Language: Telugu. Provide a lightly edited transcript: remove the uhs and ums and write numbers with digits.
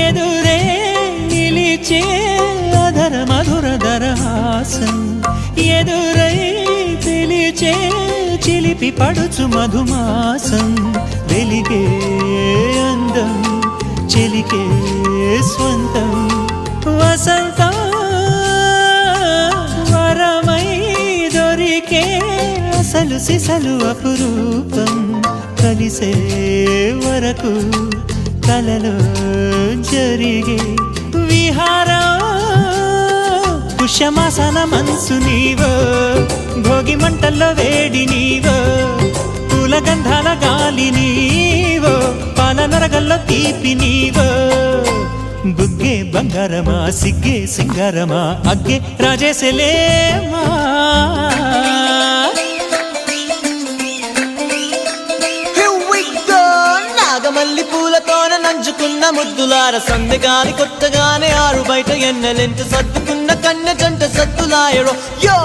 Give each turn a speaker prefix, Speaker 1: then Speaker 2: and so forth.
Speaker 1: ఎదురే నిలిచే అధర మధుర దరహాసం ఎదురై పిలిచే చిలిపి పడుచు మధుమాసం వెలిగే అందం చెలికే స్వంతం వసంతం వరమై దొరికే అసలు సిసలు అపురూపం కలిసే వరకు కలలో జరిగే విహారం పుష్యమాసన మనసు నీవో భోగి మంటల్లో వేడి నీవో పూల గంధాల గాలి నీవో పాల నరగల్లో తీపి నీవో బుగ్గే బంగారమా సిగ్గే సింగారమా అగ్గే రాజేసలేమా
Speaker 2: మల్లి పూలతోన నంచుకున్న ముద్దులార సందెగాని కొత్తగానే ఆరు బయట ఎన్నెలెంట సర్దుకున్న కన్నె జంట సత్తులాయరో యో